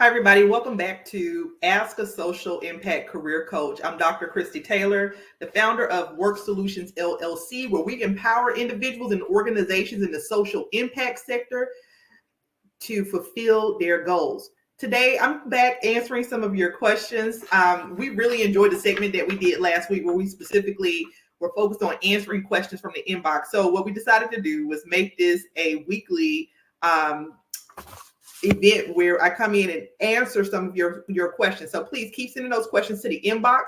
Hi, everybody. Welcome back to Ask a Social Impact Career Coach. I'm Dr. Kristy Taylor, the founder of Work Solutions LLC, where we empower individuals and organizations in the social impact sector to fulfill their goals. Today, I'm back answering some of your questions. We really enjoyed the segment that we did last week where we specifically were focused on answering questions from the inbox. So what we decided to do was make this a weekly event where I come in and answer some of your questions. So please keep sending those questions to the inbox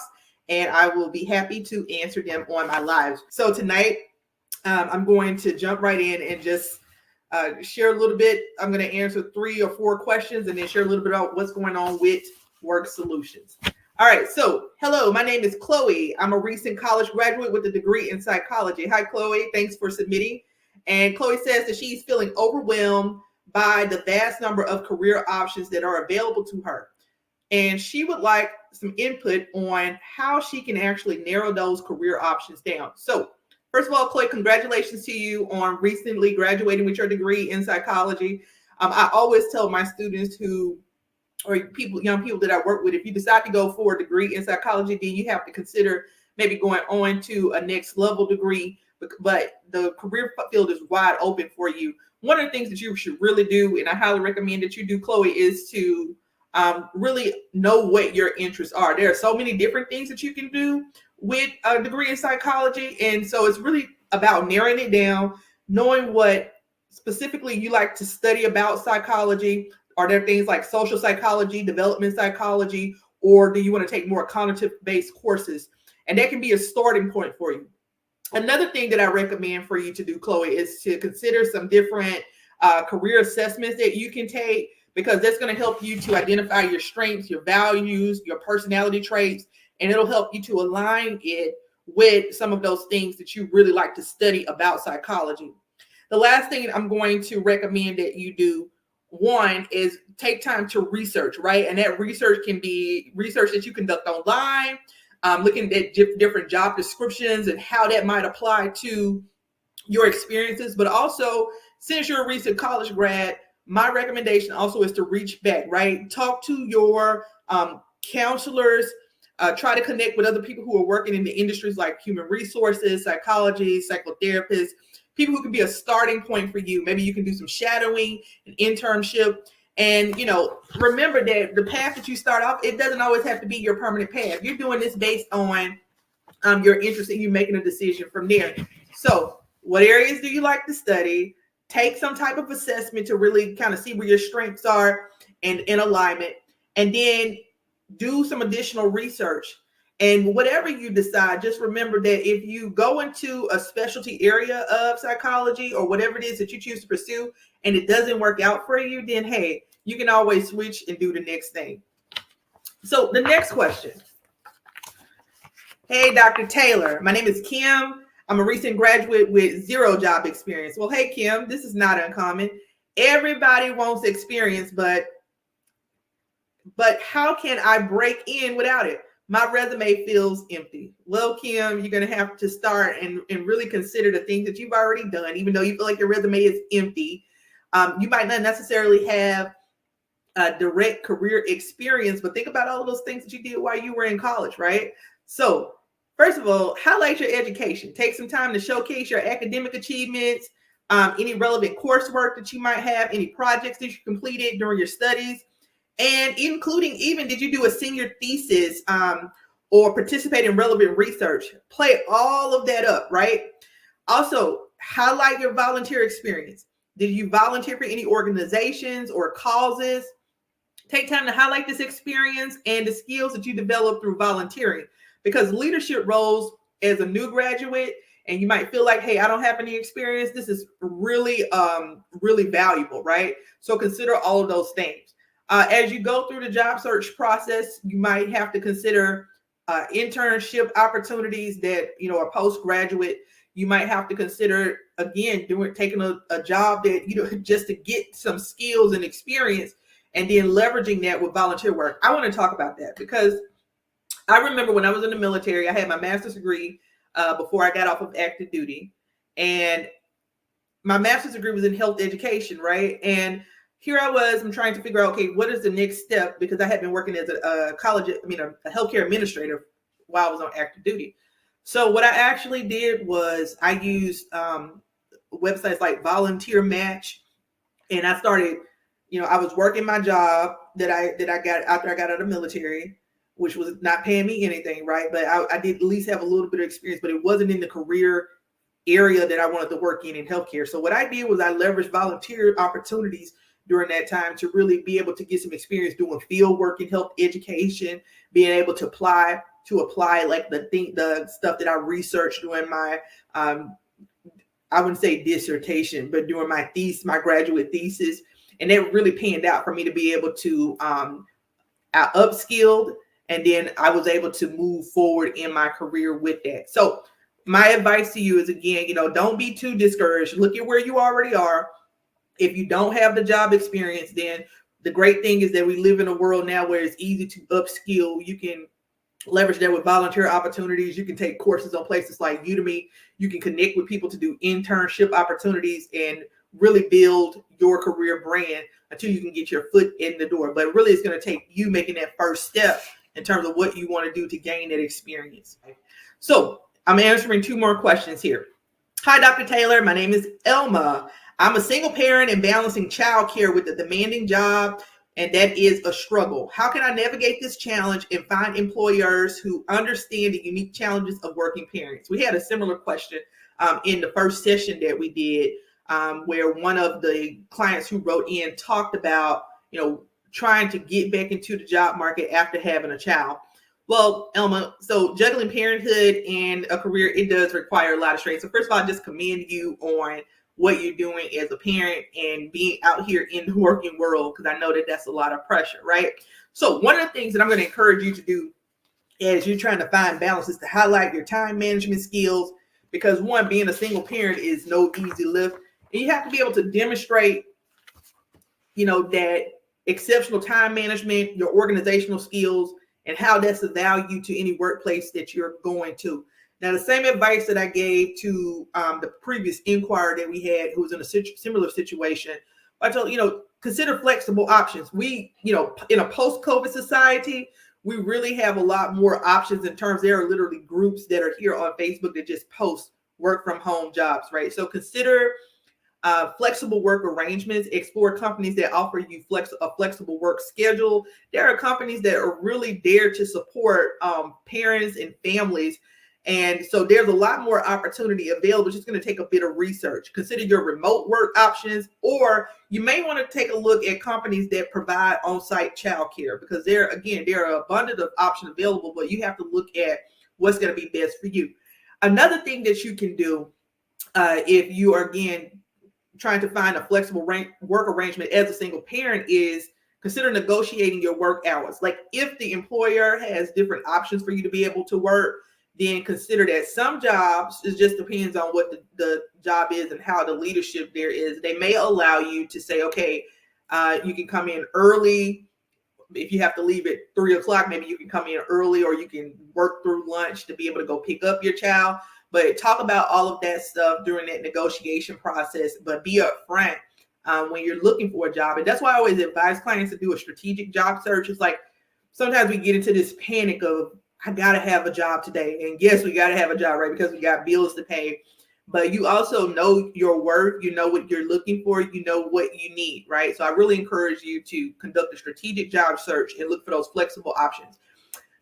and I will be happy to answer them on my lives. So tonight, I'm going to jump right in and just share a little bit. I'm going to answer 3 or 4 questions and then share a little bit about what's going on with Work Solutions. All right. So hello, my name is Chloe. I'm a recent college graduate with a degree in psychology. Hi, Chloe. Thanks for submitting. And Chloe says that she's feeling overwhelmed by the vast number of career options that are available to her. And she would like some input on how she can actually narrow those career options down. So first of all, Chloe, congratulations to you on recently graduating with your degree in psychology. I always tell my students young people that I work with, if you decide to go for a degree in psychology, then you have to consider maybe going on to a next level degree, but the career field is wide open for you. One of the things that you should really do, and I highly recommend that you do, Chloe, is to really know what your interests are. There are so many different things that you can do with a degree in psychology. And so it's really about narrowing it down, knowing what specifically you like to study about psychology. Are there things like social psychology, development psychology, or do you want to take more cognitive-based courses? And that can be a starting point for you. Another thing that I recommend for you to do, Chloe, is to consider some different career assessments that you can take, because that's going to help you to identify your strengths, your values, your personality traits, and it'll help you to align it with some of those things that you really like to study about psychology. The last thing I'm going to recommend that you do, one, is take time to research, right? And that research can be research that you conduct online, looking at different job descriptions and how that might apply to your experiences. But also, since you're a recent college grad, my recommendation also is to reach back, right? Talk to your counselors, try to connect with other people who are working in the industries like human resources, psychology, psychotherapists, people who can be a starting point for you. Maybe you can do some shadowing, an internship. And, remember that the path that you start off, it doesn't always have to be your permanent path. You're doing this based on your interest and you making a decision from there. So what areas do you like to study? Take some type of assessment to really kind of see where your strengths are and in alignment. And then do some additional research. And whatever you decide, just remember that if you go into a specialty area of psychology or whatever it is that you choose to pursue and it doesn't work out for you, then hey, you can always switch and do the next thing. So the next question. Hey, Dr. Taylor, my name is Kim. I'm a recent graduate with 0 job experience. Well, hey, Kim, this is not uncommon. Everybody wants experience, but how can I break in without it? My resume feels empty. Well, Kim, you're going to have to start and really consider the things that you've already done, even though you feel like your resume is empty. You might not necessarily have a direct career experience, but think about all of those things that you did while you were in college, right? So first of all, highlight your education. Take some time to showcase your academic achievements, any relevant coursework that you might have, any projects that you completed during your studies. And including even, did you do a senior thesis or participate in relevant research? Play all of that up, right? Also, highlight your volunteer experience. Did you volunteer for any organizations or causes? Take time to highlight this experience and the skills that you developed through volunteering, because leadership roles as a new graduate, and you might feel like, hey, I don't have any experience. This is really, really valuable, right? So consider all of those things. As you go through the job search process, you might have to consider internship opportunities that, are postgraduate. You might have to consider, again, taking a job that, just to get some skills and experience, and then leveraging that with volunteer work. I want to talk about that because I remember when I was in the military, I had my master's degree before I got off of active duty. And my master's degree was in health education, right? And here I was, I'm trying to figure out, okay, what is the next step? Because I had been working as a healthcare administrator while I was on active duty. So what I actually did was I used websites like Volunteer Match, and I started, I was working my job that I got after I got out of the military, which was not paying me anything, right? But I did at least have a little bit of experience, but it wasn't in the career area that I wanted to work in healthcare. So what I did was I leveraged volunteer opportunities during that time to really be able to get some experience doing field work in health education, being able to apply like the stuff that I researched during my I wouldn't say dissertation, but during my graduate thesis. And that really panned out for me to be able to I upskilled, and then I was able to move forward in my career with that. So my advice to you is, again, don't be too discouraged. Look at where you already are. If you don't have the job experience, then the great thing is that we live in a world now where it's easy to upskill. You can leverage that with volunteer opportunities. You can take courses on places like Udemy. You can connect with people to do internship opportunities and really build your career brand until you can get your foot in the door. But really, it's going to take you making that first step in terms of what you want to do to gain that experience. So I'm answering 2 more questions here. Hi, Dr. Taylor. My name is Elma. I'm a single parent and balancing childcare with a demanding job, and that is a struggle. How can I navigate this challenge and find employers who understand the unique challenges of working parents? We had a similar question in the first session that we did, where one of the clients who wrote in talked about, trying to get back into the job market after having a child. Well, Elma, so juggling parenthood and a career, it does require a lot of strength. So first of all, I just commend you on what you're doing as a parent and being out here in the working world, because I know that that's a lot of pressure, right? So one of the things that I'm going to encourage you to do as you're trying to find balance is to highlight your time management skills, because one, being a single parent is no easy lift. And you have to be able to demonstrate, that exceptional time management, your organizational skills, and how that's of value to any workplace that you're going to. Now, the same advice that I gave to the previous inquirer that we had, who was in a similar situation, I told, consider flexible options. We, in a post-COVID society, we really have a lot more options in terms, there are literally groups that are here on Facebook that just post work from home jobs, right? So consider flexible work arrangements. Explore companies that offer you a flexible work schedule. There are companies that are really there to support parents and families. And so there's a lot more opportunity available. It's just going to take a bit of research. Consider your remote work options, or you may want to take a look at companies that provide on-site childcare, because there are abundant of options available, but you have to look at what's going to be best for you. Another thing that you can do if you are, again, trying to find a flexible work arrangement as a single parent is consider negotiating your work hours. Like, if the employer has different options for you to be able to work, then consider that. Some jobs, it just depends on what the job is and how the leadership there is. They may allow you to say, okay, you can come in early. If you have to leave at 3:00, maybe you can come in early, or you can work through lunch to be able to go pick up your child. But talk about all of that stuff during that negotiation process, but be upfront when you're looking for a job. And that's why I always advise clients to do a strategic job search. It's like, sometimes we get into this panic of, I got to have a job today. And yes, we got to have a job, right? Because we got bills to pay. But you also know your worth. You know what you're looking for. You know what you need, right? So I really encourage you to conduct a strategic job search and look for those flexible options.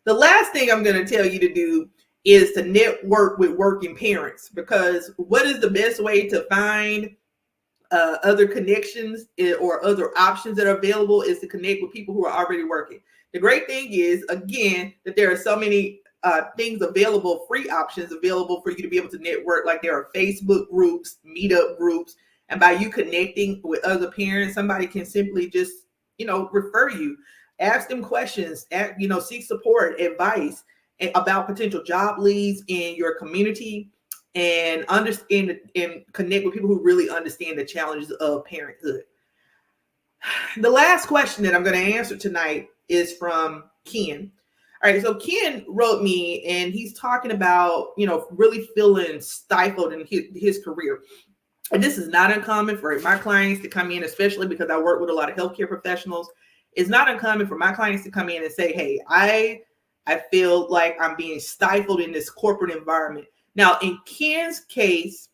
The last thing I'm going to tell you to do is to network with working parents, because what is the best way to find other connections or other options that are available is to connect with people who are already working. The great thing is, again, that there are so many things available, free options available for you to be able to network. Like, there are Facebook groups, meetup groups, and by you connecting with other parents, somebody can simply just, refer you, ask them questions, seek support, advice about potential job leads in your community, and understand and connect with people who really understand the challenges of parenthood. The last question that I'm going to answer tonight is from Ken. All right, so Ken wrote me, and he's talking about, really feeling stifled in his career. and this is not uncommon for my clients to come in, especially because I work with a lot of healthcare professionals. It's not uncommon for my clients to come in and say, hey, I feel like I'm being stifled in this corporate environment. Now, in Ken's case,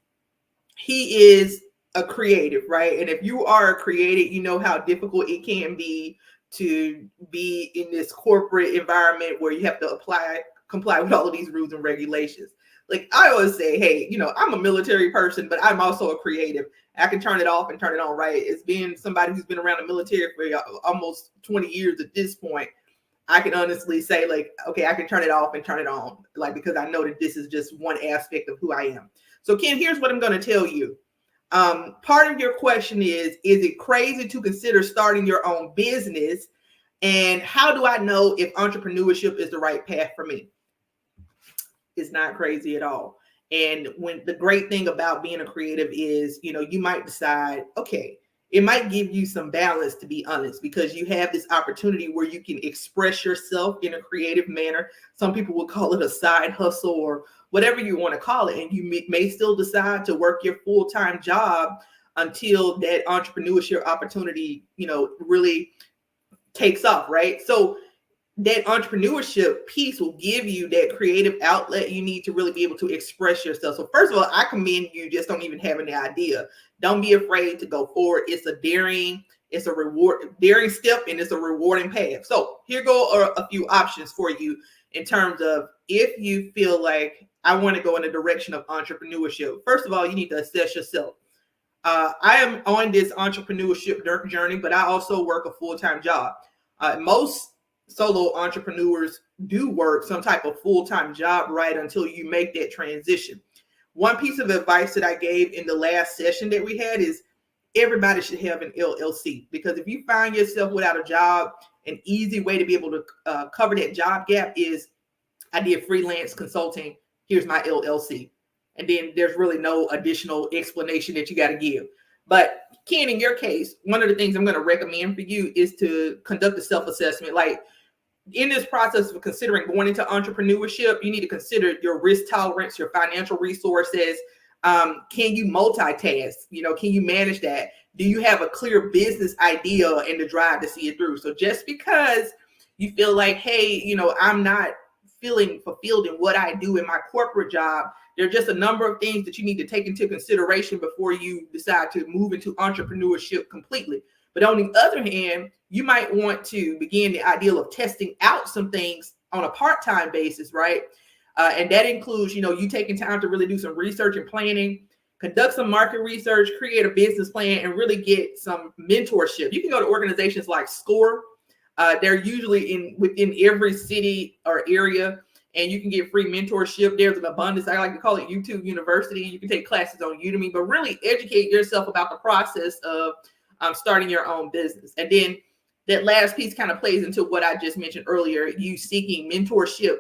he is a creative, right? And if you are a creative, you know how difficult it can be to be in this corporate environment where you have to comply with all of these rules and regulations. Like I always say, hey, I'm a military person, but I'm also a creative. I can turn it off and turn it on, right? It's being somebody who's been around the military for almost 20 years at this point. I can honestly say, like, okay, I can turn it off and turn it on, like, because I know that this is just one aspect of who I am. So, Ken, here's what I'm going to tell you. Part of your question is it crazy to consider starting your own business? And how do I know if entrepreneurship is the right path for me? It's not crazy at all. And when the great thing about being a creative is, you might decide, okay, it might give you some balance, to be honest, because you have this opportunity where you can express yourself in a creative manner. Some people will call it a side hustle or whatever you want to call it. And you may still decide to work your full-time job until that entrepreneurship opportunity, really takes off, right? So that entrepreneurship piece will give you that creative outlet you need to really be able to express yourself. So first of all, I commend you just don't even having the idea. Don't be afraid to go forward. It's a daring step, and it's a rewarding path. So here go a few options for you in terms of if you feel like I want to go in the direction of entrepreneurship. First of all, you need to assess yourself. I am on this entrepreneurship journey, but I also work a full-time job. Most solo entrepreneurs do work some type of full-time job right until you make that transition. One piece of advice that I gave in the last session that we had is everybody should have an LLC, because if you find yourself without a job, an easy way to be able to cover that job gap is I did freelance consulting. Here's my LLC. And then there's really no additional explanation that you got to give. But Ken, in your case, one of the things I'm going to recommend for you is to conduct a self-assessment. Like in this process of considering going into entrepreneurship, you need to consider your risk tolerance, your financial resources. Can you multitask? Can you manage that? Do you have a clear business idea and the drive to see it through? So just because you feel like, hey, I'm not feeling fulfilled in what I do in my corporate job, there are just a number of things that you need to take into consideration before you decide to move into entrepreneurship completely. But on the other hand, you might want to begin the ideal of testing out some things on a part-time basis, right? And that includes, you taking time to really do some research and planning, conduct some market research, create a business plan, and really get some mentorship. You can go to organizations like SCORE. They're usually within every city or area, and you can get free mentorship. There's an abundance. I like to call it YouTube University. You can take classes on Udemy, but really educate yourself about the process of starting your own business. And then that last piece kind of plays into what I just mentioned earlier, you seeking mentorship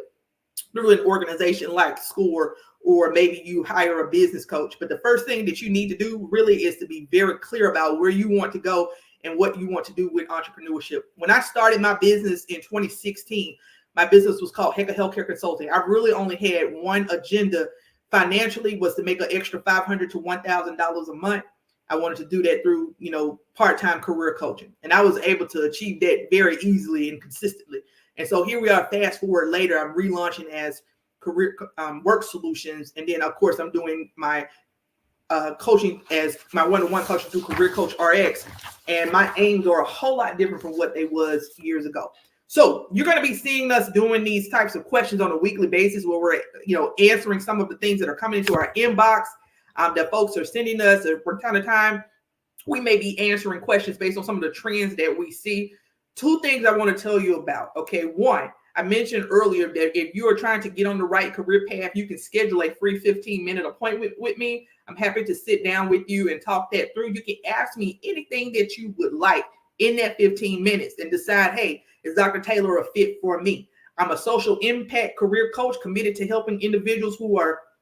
through an organization like SCORE, or maybe you hire a business coach. But the first thing that you need to do really is to be very clear about where you want to go and what you want to do with entrepreneurship. When I started my business in 2016, my business was called Healthcare Consulting. I really only had one agenda financially, was to make an extra $500 to $1,000 a month. I wanted to do that through, part-time career coaching. And I was able to achieve that very easily and consistently. And so here we are, fast forward later, I'm relaunching as Career Work Solutions. And then, of course, I'm doing my coaching as my one-on-one coaching through Career Coach RX. And my aims are a whole lot different from what they was years ago. So you're going to be seeing us doing these types of questions on a weekly basis where we're, answering some of the things that are coming into our inbox that folks are sending us. From time to time, we may be answering questions based on some of the trends that we see. Two things I want to tell you about. Okay, one, I mentioned earlier that if you are trying to get on the right career path, you can schedule a free 15-minute appointment with me. I'm happy to sit down with you and talk that through. You can ask me anything that you would like in that 15 minutes and decide, hey, is Dr. Taylor a fit for me? I'm a social impact career coach committed to helping individuals who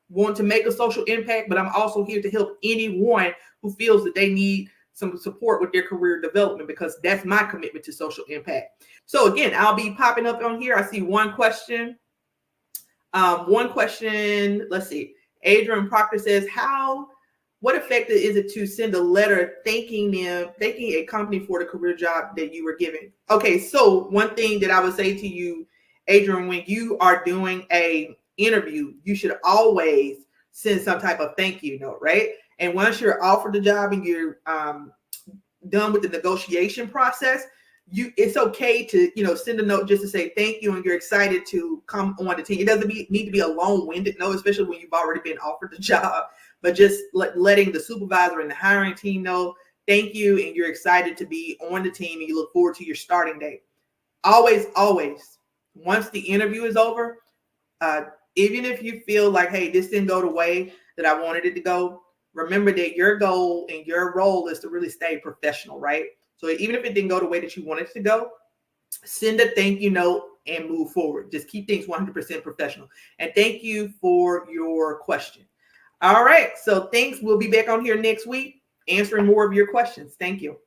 want to make a social impact, but I'm also here to help anyone who feels that they need some support with their career development, because that's my commitment to social impact. So again, I'll be popping up on here. I see one question. Let's see. Adrian Proctor says, how what effect is it to send a letter thanking a company for the career job that you were given? Okay, so one thing that I would say to you, Adrian, when you are doing a interview, you should always send some type of thank you note, right? And once you're offered the job and you're done with the negotiation process, it's okay to send a note just to say thank you and you're excited to come on the team. It doesn't need to be a long-winded note, especially when you've already been offered the job, but just letting the supervisor and the hiring team know thank you and you're excited to be on the team and you look forward to your starting date. Always, once the interview is over, even if you feel like, hey, this didn't go the way that I wanted it to go, remember that your goal and your role is to really stay professional, right? So even if it didn't go the way that you wanted it to go, send a thank you note and move forward. Just keep things 100% professional. And thank you for your question. All right. So thanks. We'll be back on here next week answering more of your questions. Thank you.